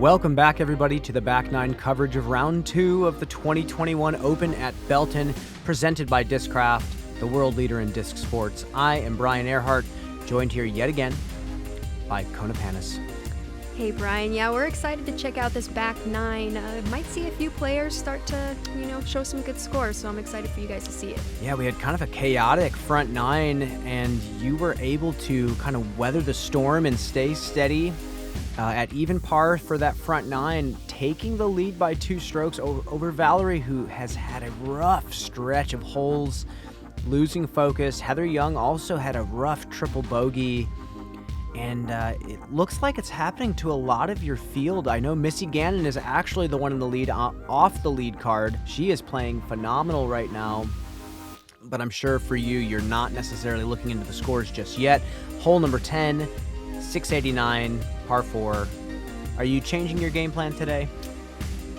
Welcome back, everybody, to the Back Nine coverage of Round 2 of the 2021 Open at Belton, presented by Discraft, the world leader in disc sports. I am Brian Earhart, joined here yet again by Kona Panis. Hey Brian, yeah, we're excited to check out this back nine. Might see a few players start to, show some good scores, so I'm excited for you guys to see it. Yeah, we had kind of a chaotic front nine, and you were able to kind of weather the storm and stay steady at even par for that front nine, taking the lead by 2 strokes over Valerie, who has had a rough stretch of holes, losing focus. Heather Young also had a rough triple bogey. And it looks like it's happening to a lot of your field. I know Missy Gannon is actually the one in the lead off the lead card. She is playing phenomenal right now. But I'm sure for you, you're not necessarily looking into the scores just yet. Hole number 10, 689, par 4. Are you changing your game plan today?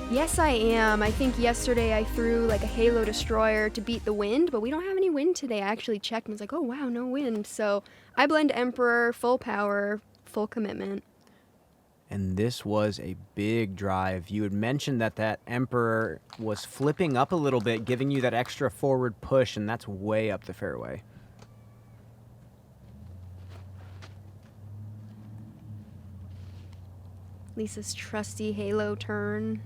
Yes, I am. I think yesterday I threw like a Halo Destroyer to beat the wind, but we don't have any wind today. I actually checked and was like, oh wow, no wind. So I blend Emperor, full power, full commitment. And this was a big drive. You had mentioned that Emperor was flipping up a little bit, giving you that extra forward push, and that's way up the fairway. Lisa's trusty Halo turn.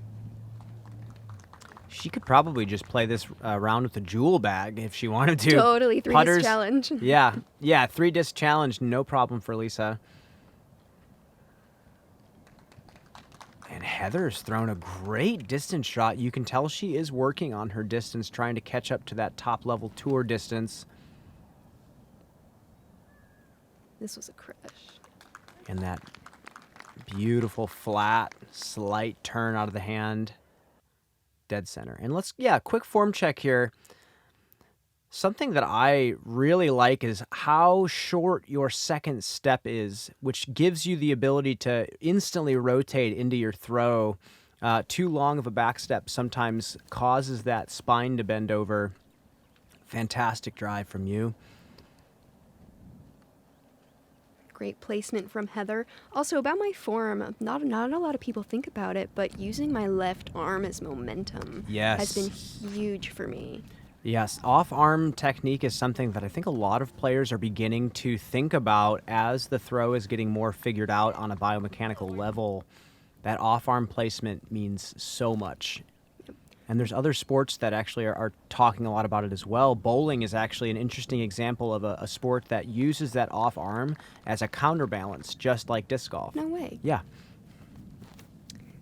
She could probably just play this round with a jewel bag if she wanted to. Totally, 3-disc challenge. Yeah, 3-disc challenge, no problem for Lisa. And Heather's thrown a great distance shot. You can tell she is working on her distance, trying to catch up to that top-level tour distance. This was a crush. And that beautiful, flat, slight turn out of the hand. Dead center. And quick form check here. Something that I really like is how short your second step is, which gives you the ability to instantly rotate into your throw. Too long of a back step sometimes causes that spine to bend over. Fantastic drive from you. Great placement from Heather. Also, about my form, not a lot of people think about it, but using my left arm as momentum has been huge for me. Yes, off-arm technique is something that I think a lot of players are beginning to think about as the throw is getting more figured out on a biomechanical level. That off-arm placement means so much. And there's other sports that actually are talking a lot about it as well. Bowling is actually an interesting example of a sport that uses that off arm as a counterbalance, just like disc golf. No way. Yeah.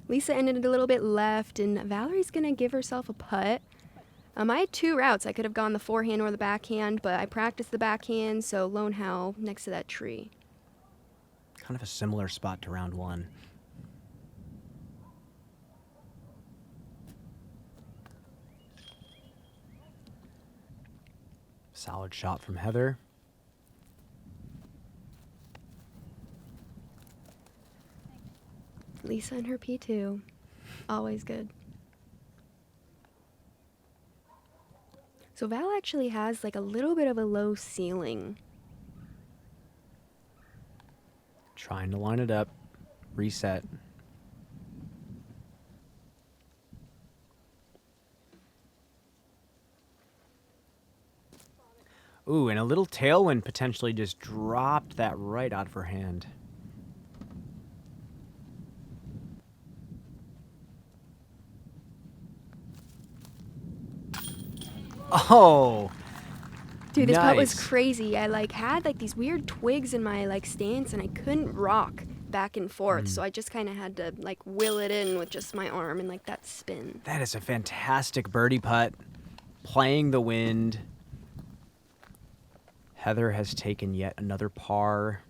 Lisa ended a little bit left, and Valerie's going to give herself a putt. I had 2 routes. I could have gone the forehand or the backhand, but I practiced the backhand, so Lone Howl next to that tree. Kind of a similar spot to round 1. Solid shot from Heather. Lisa and her P2. Always good. So Val actually has like a little bit of a low ceiling. Trying to line it up. Reset. Ooh, and a little tailwind potentially just dropped that right out of her hand. Oh! Dude, this putt was nice. crazy. I had these weird twigs in my stance, and I couldn't rock back and forth, so I just kind of had to will it in with just my arm and that spin. That is a fantastic birdie putt. Playing the wind. Heather has taken yet another par.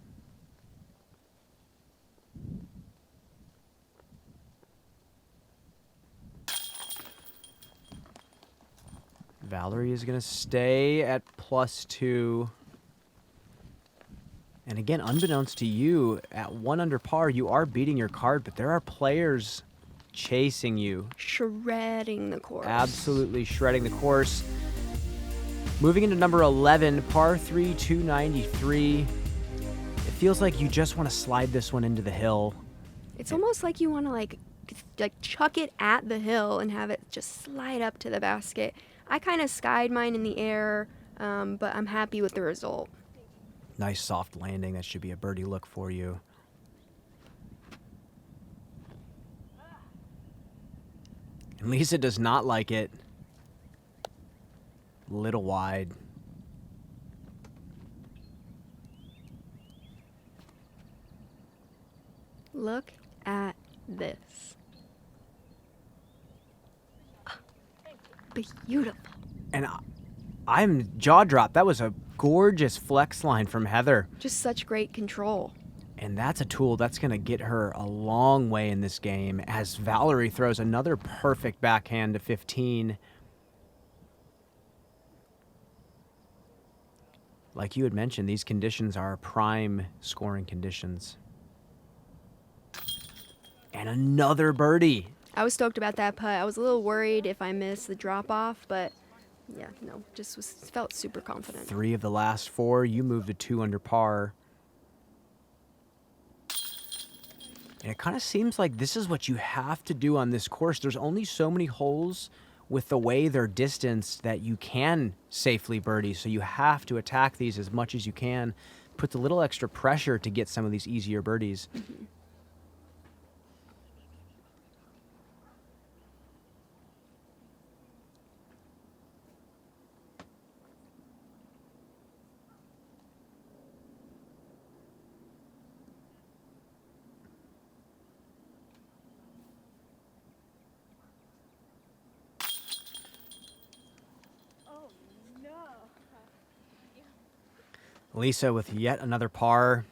Valerie is going to stay at +2. And again, unbeknownst to you, at 1 under par, you are beating your card, but there are players chasing you. Shredding the course. Absolutely shredding the course. Moving into number 11, par 3, 293. It feels like you just want to slide this one into the hill. It's almost like you want to like chuck it at the hill and have it just slide up to the basket. I kind of skied mine in the air, but I'm happy with the result. Nice soft landing. That should be a birdie look for you. And Lisa does not like it. Little wide. Look at this. Beautiful. And I'm jaw dropped. That was a gorgeous flex line from Heather. Just such great control. And that's a tool that's going to get her a long way in this game as Valerie throws another perfect backhand to 15. Like you had mentioned, these conditions are prime scoring conditions. And another birdie. I was stoked about that putt. I was a little worried if I missed the drop off, but yeah, no, felt super confident. 3 of the last 4. You moved to 2 under par. And it kind of seems like this is what you have to do on this course. There's only so many holes with the way they're distanced that you can safely birdie. So you have to attack these as much as you can. Put a little extra pressure to get some of these easier birdies. Mm-hmm. Lisa with yet another par.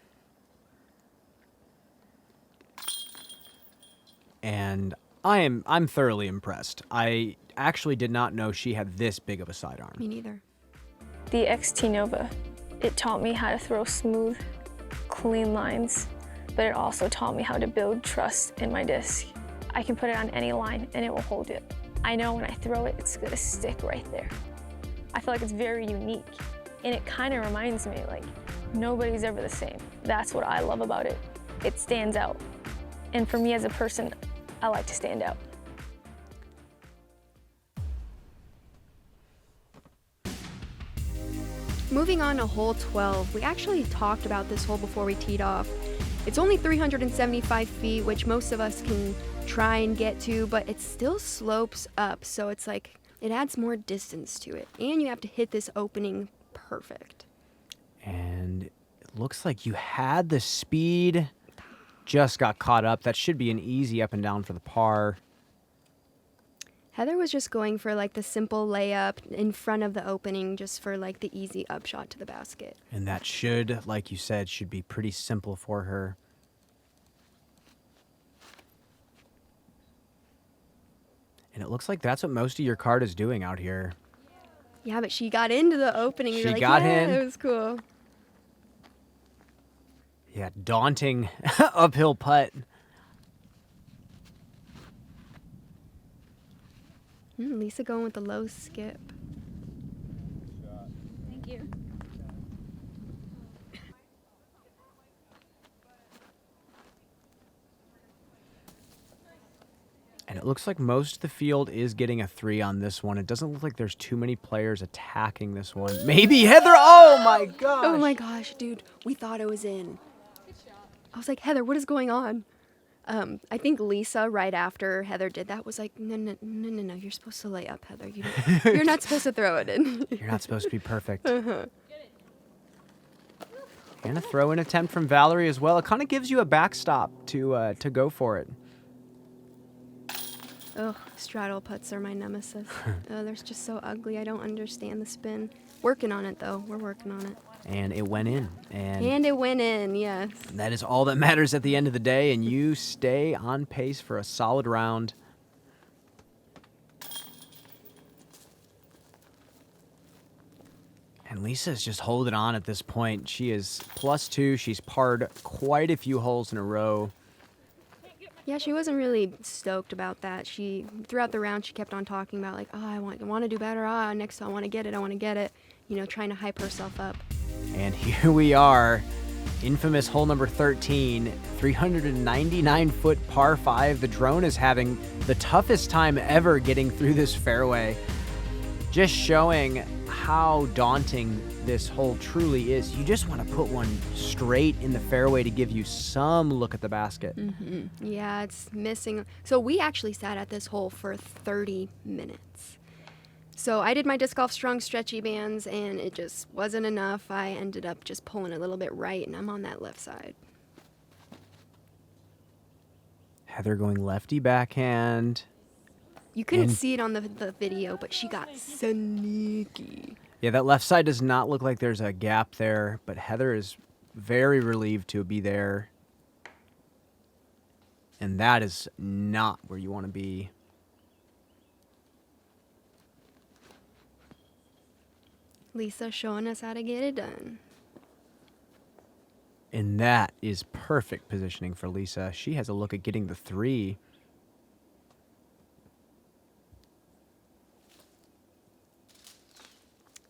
And I'm thoroughly impressed. I actually did not know she had this big of a sidearm. Me neither. The XT Nova, it taught me how to throw smooth, clean lines, but it also taught me how to build trust in my disc. I can put it on any line and it will hold it. I know when I throw it, it's gonna stick right there. I feel like it's very unique. And it kind of reminds me, like, nobody's ever the same. That's what I love about it. It stands out. And for me as a person, I like to stand out. Moving on to hole 12, we actually talked about this hole before we teed off. It's only 375 feet, which most of us can try and get to, but it still slopes up, so it's like, it adds more distance to it. And you have to hit this opening perfect. And it looks like you had the speed, just got caught up. That should be an easy up and down for the par. Heather was just going for like the simple layup in front of the opening just for like the easy upshot to the basket. And that should, like you said, should be pretty simple for her. And it looks like that's what most of your card is doing out here. Yeah, but she got into the opening. She You're like, got yeah, in. It was cool. Yeah, daunting uphill putt. Lisa going with the low skip. Thank you. And it looks like most of the field is getting a 3 on this one. It doesn't look like there's too many players attacking this one. Maybe Heather. Oh my gosh. Oh my gosh, dude. We thought it was in. I was like, Heather, what is going on? I think Lisa, right after Heather did that, was like, no, you're supposed to lay up, Heather. You're not supposed to throw it in. You're not supposed to be perfect. Uh-huh. And a throw-in attempt from Valerie as well. It kind of gives you a backstop to go for it. Ugh, straddle putts are my nemesis. Oh, they're just so ugly. I don't understand the spin. Working on it, though. We're working on it. And it went in. And it went in, yes. That is all that matters at the end of the day, and you stay on pace for a solid round. And Lisa's just holding on at this point. She is +2. She's parred quite a few holes in a row. Yeah, she wasn't really stoked about that. Throughout the round, she kept on talking about, like, oh, I want to do better. Next time I want to get it. You know, trying to hype herself up. And here we are. Infamous hole number 13, 399-foot par 5. The drone is having the toughest time ever getting through this fairway. Just showing how daunting this hole truly is. You just want to put one straight in the fairway to give you some look at the basket. Yeah, it's missing. So we actually sat at this hole for 30 minutes. So I did my disc golf strong stretchy bands, and it just wasn't enough. I ended up just pulling a little bit right, and I'm on that left side. Heather going lefty backhand. You couldn't see it on the video, but she got sneaky. Yeah, that left side does not look like there's a gap there, but Heather is very relieved to be there. And that is not where you want to be. Lisa showing us how to get it done. And that is perfect positioning for Lisa. She has a look at getting the 3.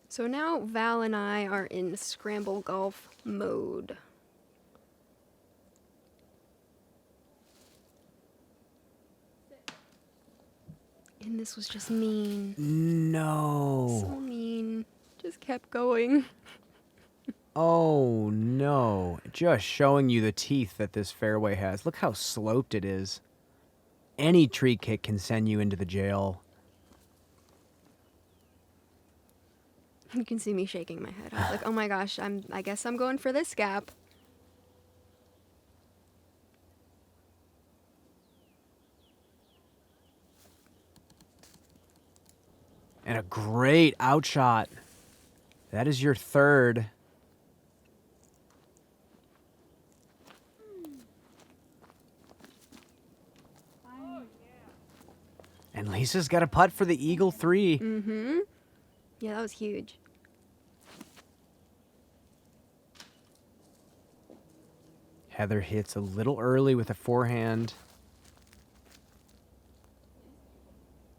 So now Val and I are in scramble golf mode. And this was just mean. No. So mean. Just kept going. Oh, no. Just showing you the teeth that this fairway has. Look how sloped it is. Any tree kick can send you into the jail. You can see me shaking my head. I was like, oh my gosh, I guess I'm going for this gap. And a great outshot. That is your 3rd. And Lisa's got a putt for the Eagle 3. Mm-hmm. Yeah, that was huge. Heather hits a little early with a forehand.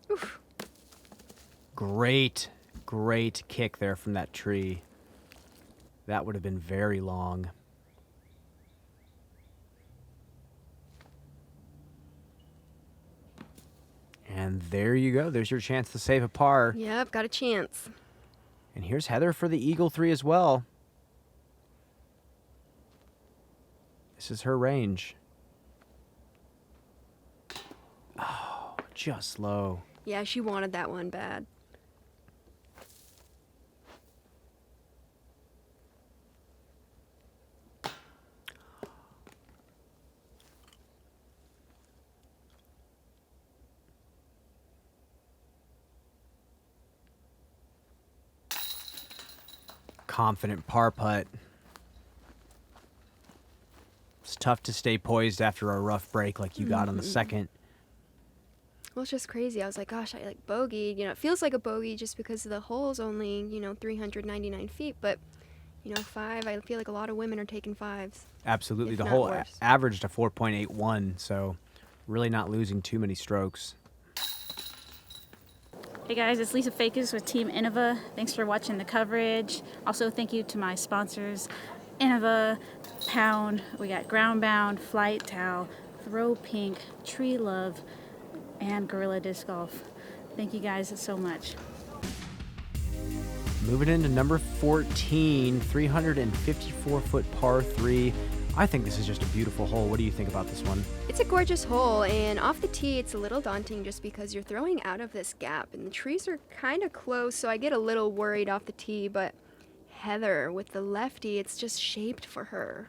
Oof. Great kick there from that tree. That would have been very long. And there you go. There's your chance to save a par. Yep, got a chance. And here's Heather for the Eagle 3 as well. This is her range. Oh, just low. Yeah, she wanted that one bad. Confident par putt. It's tough to stay poised after a rough break like you got on the second. Well, it's just crazy. I was like, gosh, I like bogeyed. You know, it feels like a bogey just because the hole's only, 399 feet. But, 5, I feel like a lot of women are taking 5s. Absolutely. If The not hole worse. averaged a 4.81, so really not losing too many strokes. Hey guys, it's Lisa Fajkus with Team Innova. Thanks for watching the coverage. Also, thank you to my sponsors, Innova, Pound, we got Groundbound, Flight Towel, Throw Pink, Tree Love, and Gorilla Disc Golf. Thank you guys so much. Moving into number 14, 354-foot par 3. I think this is just a beautiful hole. What do you think about this one? It's a gorgeous hole, and off the tee, it's a little daunting just because you're throwing out of this gap, and the trees are kind of close, so I get a little worried off the tee, but Heather, with the lefty, it's just shaped for her.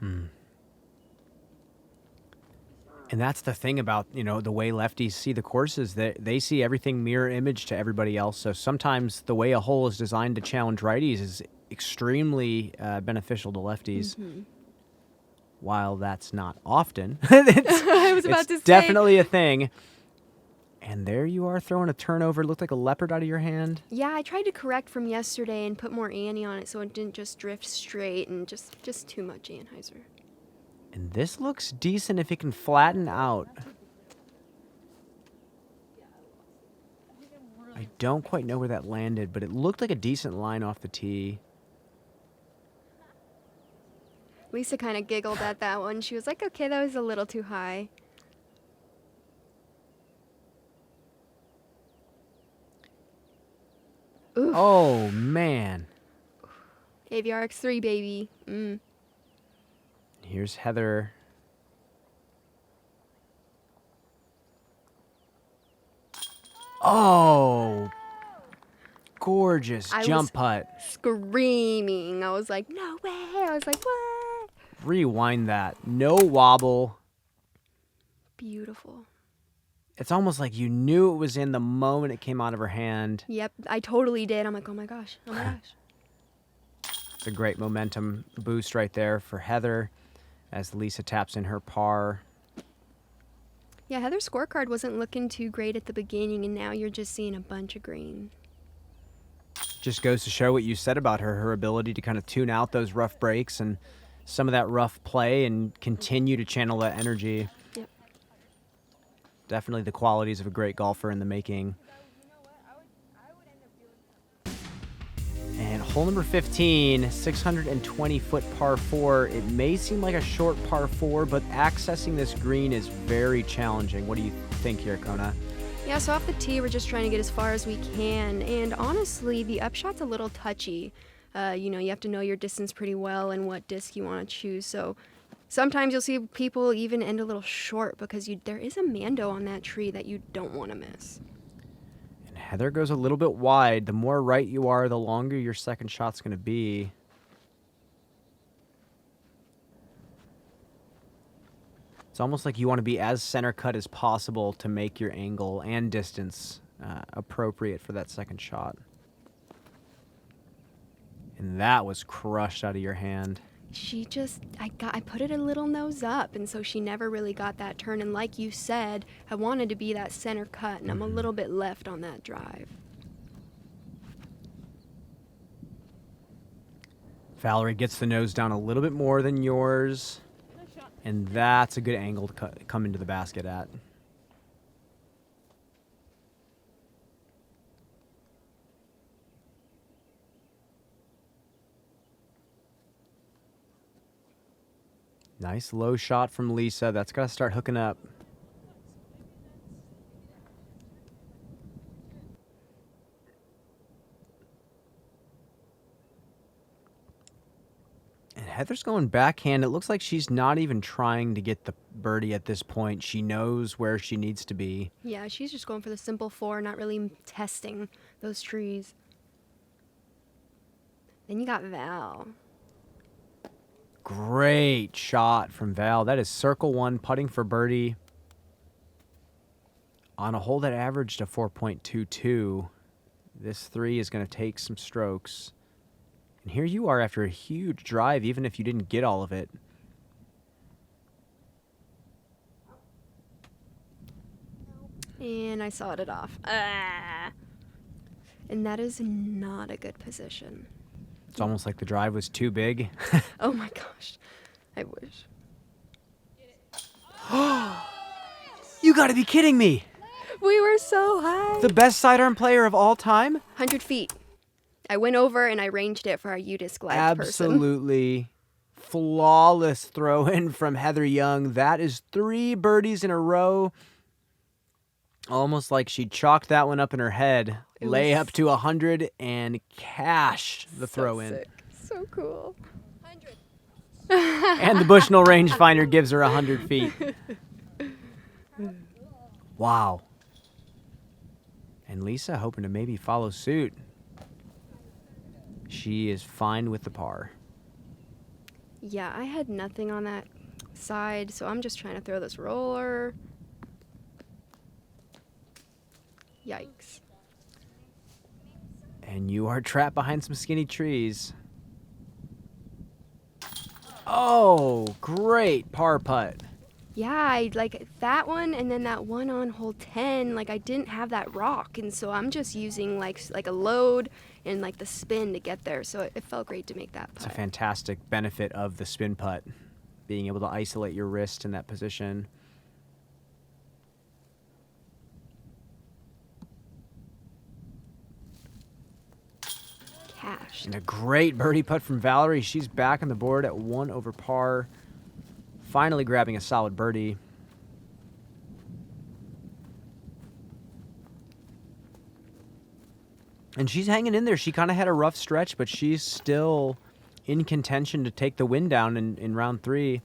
And that's the thing about, the way lefties see the courses, that they see everything mirror image to everybody else. So sometimes the way a hole is designed to challenge righties is extremely beneficial to lefties. While that's not often, I was about to say. Definitely a thing. And there you are throwing a turnover. Looked like a leopard out of your hand. Yeah, I tried to correct from yesterday and put more Annie on it so it didn't just drift straight and just too much Anheuser. And this looks decent if it can flatten out. I don't quite know where that landed, but it looked like a decent line off the tee. Lisa kind of giggled at that one. She was like, okay, that was a little too high. Oof. Oh, man. AVRX3, baby. Here's Heather. Oh, gorgeous jump putt. Screaming. I was like, no way. I was like, what? Rewind that. No wobble. Beautiful. It's almost like you knew it was in the moment it came out of her hand. Yep, I totally did. I'm like, oh my gosh. Oh my gosh. It's a great momentum boost right there for Heather as Lisa taps in her par. Yeah, Heather's scorecard wasn't looking too great at the beginning, and now you're just seeing a bunch of green. Just goes to show what you said about her ability to kind of tune out those rough breaks and some of that rough play and continue to channel that energy. Yep. Definitely the qualities of a great golfer in the making. And hole number 15, 620-foot par 4. It may seem like a short par 4, but accessing this green is very challenging. What do you think here, Kona? Yeah, so off the tee, we're just trying to get as far as we can. And honestly, the upshot's a little touchy. You know, you have to know your distance pretty well and what disc you want to choose. So sometimes you'll see people even end a little short because there is a Mando on that tree that you don't want to miss. Heather goes a little bit wide. The more right you are, the longer your second shot's going to be. It's almost like you want to be as center cut as possible to make your angle and distance appropriate for that second shot. And that was crushed out of your hand. I put it a little nose up, and so she never really got that turn. And like you said, I wanted to be that center cut, and I'm a little bit left on that drive. Valerie gets the nose down a little bit more than yours, and that's a good angle to come into the basket at. Nice low shot from Lisa. That's got to start hooking up. And Heather's going backhand. It looks like she's not even trying to get the birdie at this point. She knows where she needs to be. Yeah, she's just going for the simple 4, not really testing those trees. Then you got Val. Great shot from Val. That is circle 1, putting for birdie. On a hole that averaged a 4.22, this 3 is going to take some strokes. And here you are after a huge drive, even if you didn't get all of it. And I sawed it off. And that is not a good position. It's almost like the drive was too big. Oh my gosh. I wish. You gotta be kidding me! We were so high. The best sidearm player of all time? 100 feet. I went over and I ranged it for our UDisc live person. Absolutely flawless throw in from Heather Young. That is 3 birdies in a row. Almost like she chalked that one up in her head. Lay up to 100 and cash the throw in. Sick. So cool. 100. And the Bushnell rangefinder gives her 100 feet. Wow. And Lisa hoping to maybe follow suit. She is fine with the par. Yeah, I had nothing on that side, so I'm just trying to throw this roller. Yikes. And you are trapped behind some skinny trees. Oh, great par putt. Yeah, I like that one and then that one on hole 10, like I didn't have that rock, and so I'm just using like a load and like the spin to get there, so it felt great to make that putt. It's a fantastic benefit of the spin putt, being able to isolate your wrist in that position. Cash. crushed. And a great birdie putt from Valerie. She's back on the board at 1 over par. Finally grabbing a solid birdie. And she's hanging in there. She kind of had a rough stretch, but she's still in contention to take the win down in round 3.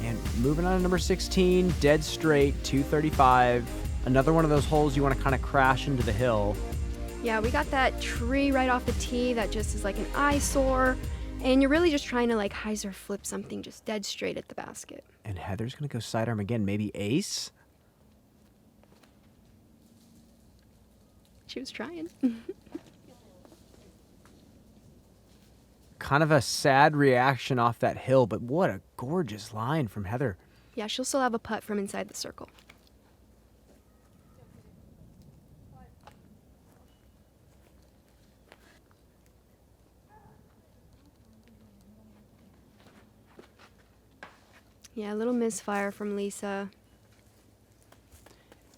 And moving on to number 16, dead straight, 235. Another one of those holes you want to kind of crash into the hill. Yeah, we got that tree right off the tee that just is like an eyesore. And you're really just trying to like hyzer flip something just dead straight at the basket. And Heather's going to go sidearm again. Maybe ace? She was trying. Kind of a sad reaction off that hill, but what a gorgeous line from Heather. Yeah, she'll still have a putt from inside the circle. Yeah, a little misfire from Lisa.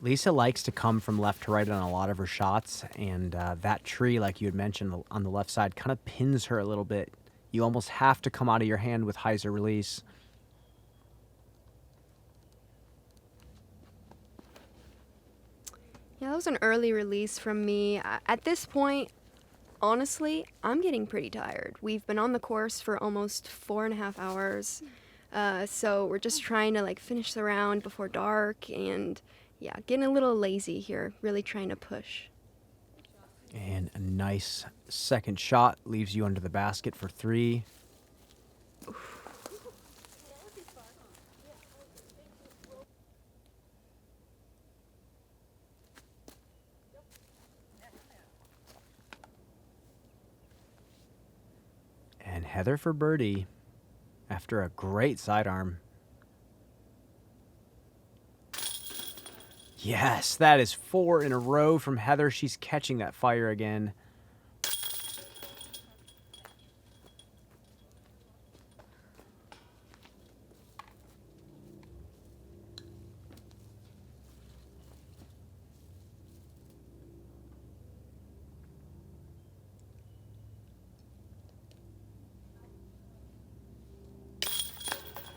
Lisa likes to come from left to right on a lot of her shots, and that tree, like you had mentioned on the left side, kind of pins her a little bit. You almost have to come out of your hand with hyzer release. Yeah, that was an early release from me. At this point, honestly, I'm getting pretty tired. We've been on the course for almost 4.5 hours. So we're just trying to like finish the round before dark and yeah, getting a little lazy here, really trying to push. And a nice second shot leaves you under the basket for 3. And Heather for birdie after a great sidearm. Yes, that is 4 in a row from Heather. She's catching that fire again.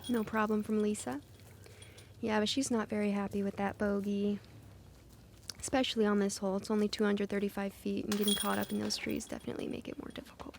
No problem from Lisa. Yeah, but she's not very happy with that bogey. Especially on this hole. It's only 235 feet, and getting caught up in those trees definitely make it more difficult.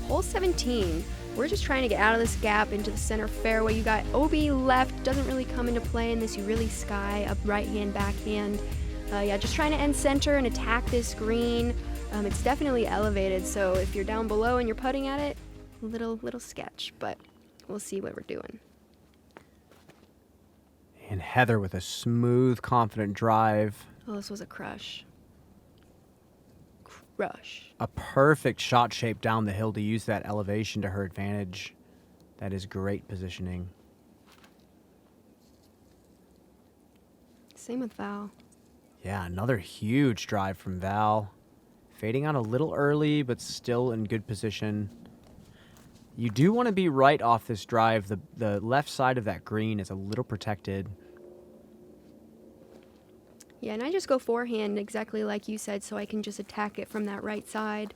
Hole 17. We're just trying to get out of this gap into the center fairway. You got OB left, doesn't really come into play unless you really sky up right hand, backhand. Yeah, just trying to end center and attack this green. It's definitely elevated, so if you're down below and you're putting at it, little sketch, but we'll see what we're doing. And Heather with a smooth, confident drive. Oh, this was a crush. Crush. A perfect shot shape down the hill to use that elevation to her advantage. That is great positioning. Same with Val. Yeah, another huge drive from Val. Fading out a little early, but still in good position. You do want to be right off this drive. The left side of that green is a little protected. Yeah, and I just go forehand exactly like you said, so I can just attack it from that right side.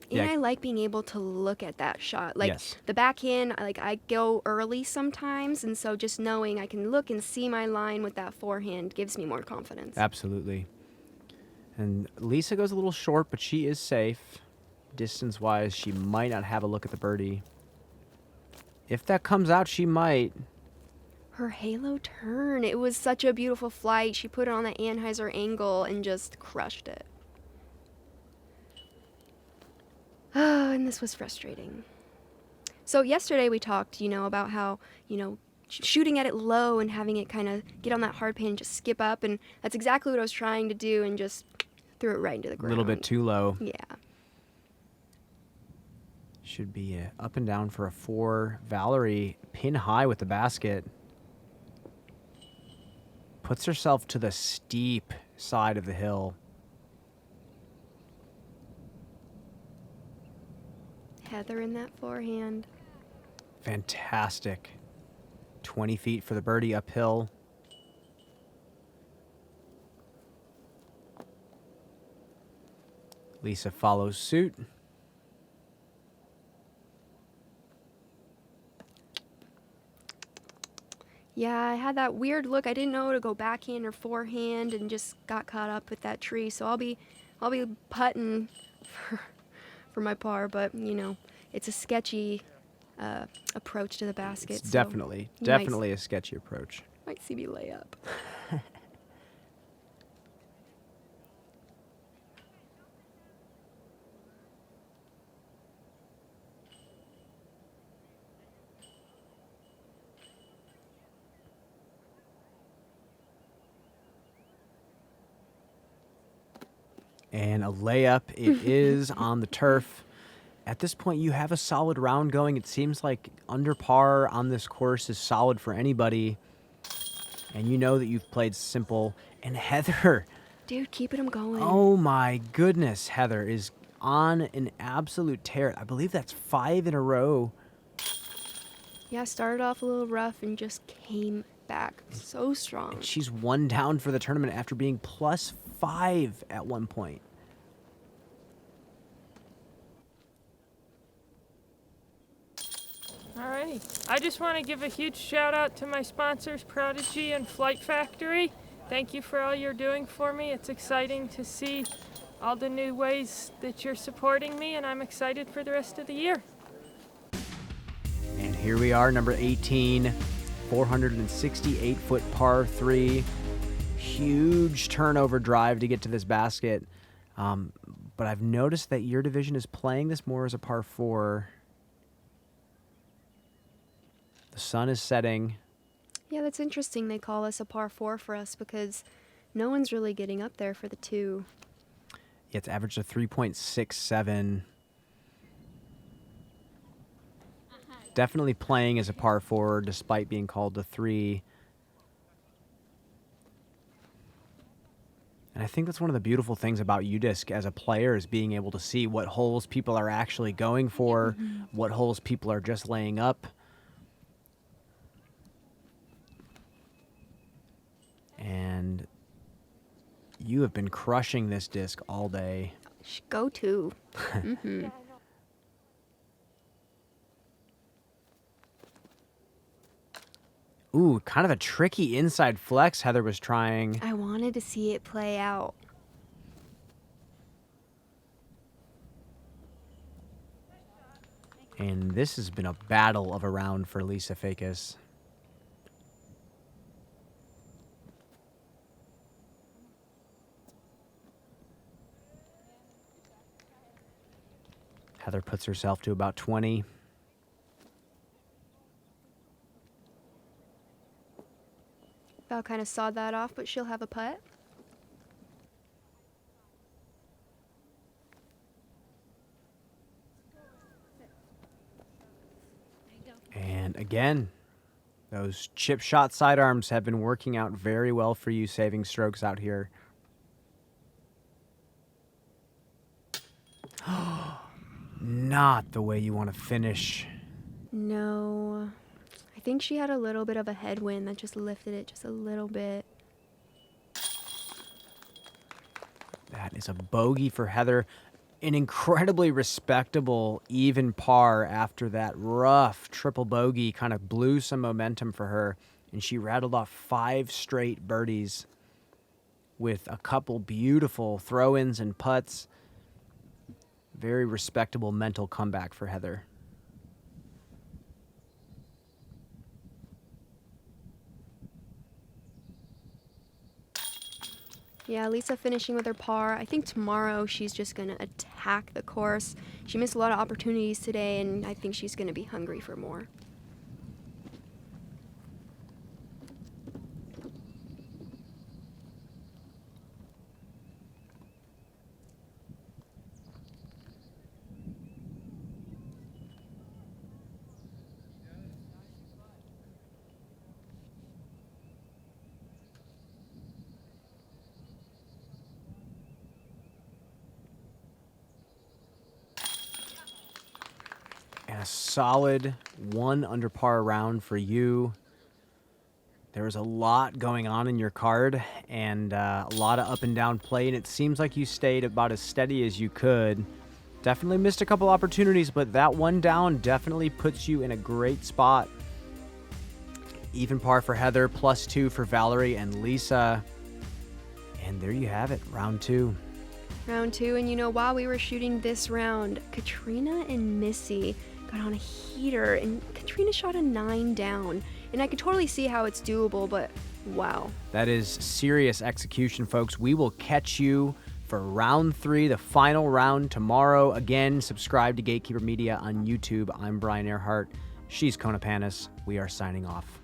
And Yeah. I like being able to look at that shot. Like Yes. the backhand, I go early sometimes, and so just knowing I can look and see my line with that forehand gives me more confidence. Absolutely. And Lisa goes a little short, but she is safe. Distance-wise, she might not have a look at the birdie. If that comes out, she might. Her halo turn, it was such a beautiful flight. She put it on that Anheuser angle and just crushed it. Oh, and this was frustrating. So yesterday we talked, about how, shooting at it low and having it kind of get on that hard pin and just skip up, and that's exactly what I was trying to do and just threw it right into the A ground. little bit too low. Yeah. Should be up and down for a 4. Valerie pin high with the basket. Puts herself to the steep side of the hill. Heather in that forehand. Fantastic. 20 feet for the birdie uphill. Lisa follows suit. Yeah, I had that weird look. I didn't know to go backhand or forehand and just got caught up with that tree. So I'll be putting for my par, but you know, it's a sketchy approach to the basket. It's so definitely a sketchy approach. might see me lay up. And a layup it is on the turf. At this point, you have a solid round going. It seems like under par on this course is solid for anybody. And you know that you've played simple. And Heather, Dude, keeping them going. oh my goodness, Heather is on an absolute tear. I believe that's 5 in a row. Yeah, started off a little rough and just came back so strong. And she's 1 down for the tournament after being +5 at one point. Alrighty. I just want to give a huge shout out to my sponsors, Prodigy and Flight Factory. Thank you for all you're doing for me. It's exciting to see all the new ways that you're supporting me, and I'm excited for the rest of the year. And here we are, number 18, 468-foot par 3. Huge turnover drive to get to this basket. But I've noticed that your division is playing this more as a par 4. The sun is setting. Yeah, that's interesting. They call us a par 4 for us because no one's really getting up there for the 2. It's averaged a 3.67. Definitely playing as a par 4 despite being called a 3. And I think that's one of the beautiful things about UDisc as a player is being able to see what holes people are actually going for, what holes people are just laying up. And you have been crushing this disc all day. Go to. Mm-hmm. Ooh, kind of a tricky inside flex Heather was trying. I wanted to see it play out. And this has been a battle of a round for Lisa Fajkus. Heather puts herself to about 20. Val kind of sawed that off, but she'll have a putt. And again, those chip shot sidearms have been working out very well for you, saving strokes out here. Not the way you want to finish. No. I think she had a little bit of a headwind that just lifted it just a little bit. That is a bogey for Heather. An incredibly respectable even par after that rough triple bogey kind of blew some momentum for her. And she rattled off 5 straight birdies with a couple beautiful throw-ins and putts. Very respectable mental comeback for Heather. Yeah, Lisa finishing with her par. I think tomorrow she's just going to attack the course. She missed a lot of opportunities today, and I think she's going to be hungry for more. A solid 1 under par round for you. There was a lot going on in your card and a lot of up and down play, and it seems like you stayed about as steady as you could. Definitely missed a couple opportunities, but that 1 down definitely puts you in a great spot. Even par for Heather, +2 for Valerie and Lisa. And there you have it, round 2. Round 2, and you know, while we were shooting this round, Katrina and Missy got on a heater, and Katrina shot a 9 down. And I could totally see how it's doable, but wow. That is serious execution, folks. We will catch you for round 3, the final round tomorrow. Again, subscribe to Gatekeeper Media on YouTube. I'm Brian Earhart. She's Kona Panis. We are signing off.